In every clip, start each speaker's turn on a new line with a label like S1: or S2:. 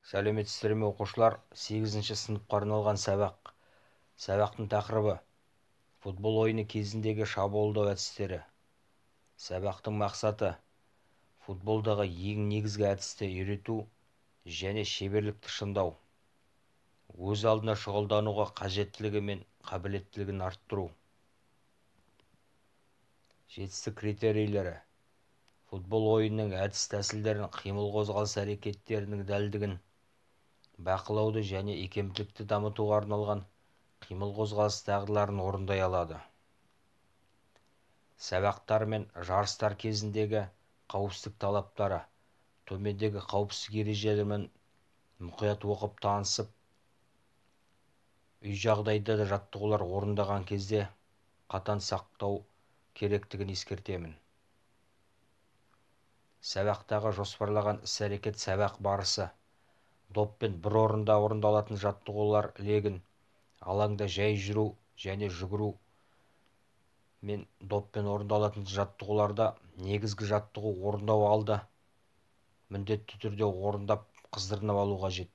S1: Сәлеметсіздер ме оқушылар? 8-ші сыныпқа арналған сабақ. Сабақтың тақырыбы: футбол ойыны кезіндегі шабуылдау әдістері. Сабақтың мақсаты: футболдағы ең негізгі әдісті үйрету және шеберлікті шыңдау. Өз алдына шұғылдануға қажеттілігі мен қабілеттілігін арттыру. Жетістік критерийлері: футбол ойынының әдіс-тәсілдерін, қимыл-қозғалыс әрекеттерінің дәлдігін, бақылауды және икемділікті дамытуға арналған қимыл-қозғалыс дағдыларын орындай алады. Сабақтар мен жарыстар кезіндегі қауіпсіздік талаптары: төмендегі қауіпсіздік ережелерімен мұқият оқып танысып, үй жағдайда да жаттығулар орындаған кезде қатаң сақтау керектігін ескертемін. Сабақтағы жоспарлаған іс-әрекет сабақ барысы: доппен бір орында орындалатын жаттығулар легін, алаңда жай жүру және жүгіру мен доппен орындалатын жаттығуларда негізгі жаттығу орындау алды міндетті түрде орындап қыздырынып алу қажет.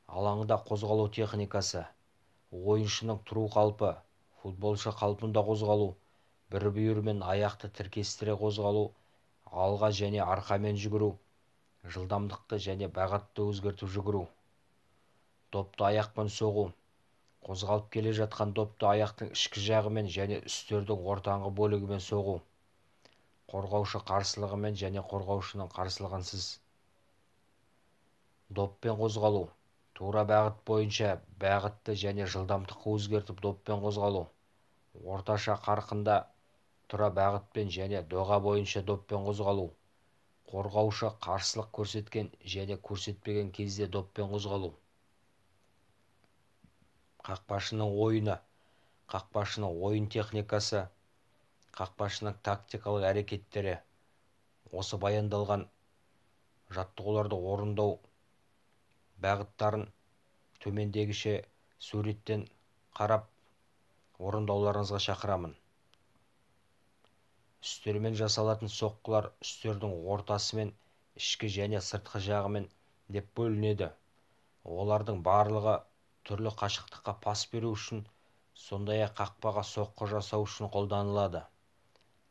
S1: Алаңда қозғалу техникасы: ойыншының тұру қалпы, футболшы қалпында қозғалу, бір бүйірмен аяқты тіркестіре қозғалу, алға және арқамен жүгіру, жылдамдықты және бағытты өзгертіп жүгіру. Допты аяқпен соғу: қозғалып келе жатқан допты аяқтың ішкі жағымен және үстердің ортаңғы бөлігімен соғу, қорғаушы қарсылығымен және қорғаушының қарсылығынсыз. Доппен қозғалу: тура бағыт бойынша бағытты және жылдамдықты өзгертіп доппен қозғалу, орташа қарқында тура бағытпен және доға бойынша доппен қозғалу, қорғаушы қарсылық көрсеткен және көрсетпеген кезде доппен қозғалу. Қақпашының ойыны: қақпашының ойын техникасы, қақпашының тактикалық әрекеттері. Осы баяндалған жаттығуларды орындау бағыттарын төмендегіше суреттен қарап орындауларыңызға шақырамын. Үстермен жасалатын соққылар үстердің ортасымен, ішкі және сыртқы жағымен деп бөлінеді. Олардың барлығы түрлі қашықтыққа пас беру үшін, сондай-ақ қақпаға соққы жасау үшін қолданылады.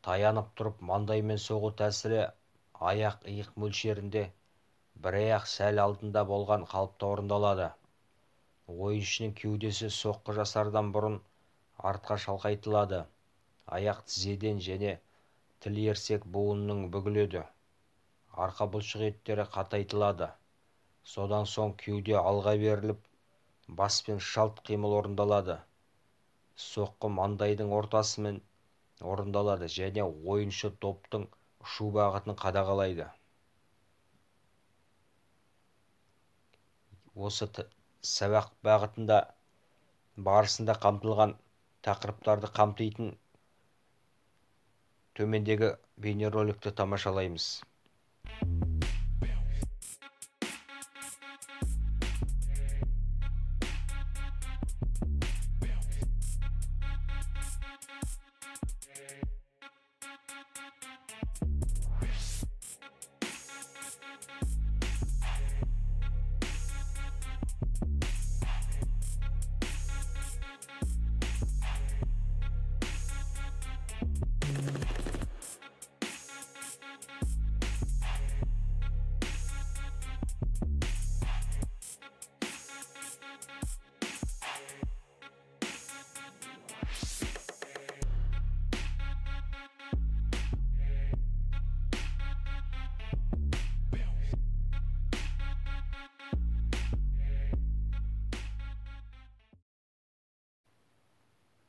S1: Таянып тұрып маңдаймен соғу тәсілі аяқ-иық мөлшерінде, бір аяқ сәл алдында болған қалыпта орындалады. Ойыншының кеудесі соққы жасардан бұрын артқа шалқайтылады. Аяқ тізеден және тіл-ерсек буынының бүгіледі. Арқа бұлшық еттері қатайтылады. Содан соң кеуде алға беріліп, баспен шалт қимыл орындалады. Соққы маңдайдың ортасымен орындалады және ойыншы топтың ұшу бағытын қадағалайды. Осы сабақ бағытында барысында қамтылған тақырыптарды қамтитын төмендегі бейнероликті тамашалаймыз.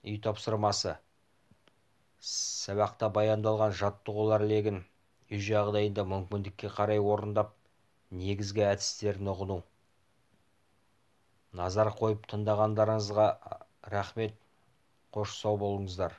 S1: Үй тапсырмасы: сабақта баяндалған жаттығулар легін үй жағдайында мүмкіндікке қарай орындап, негізгі әдістерін ұғыну. Назар қойып тыңдағандарыңызға рахмет. Қош сау болыңыздар.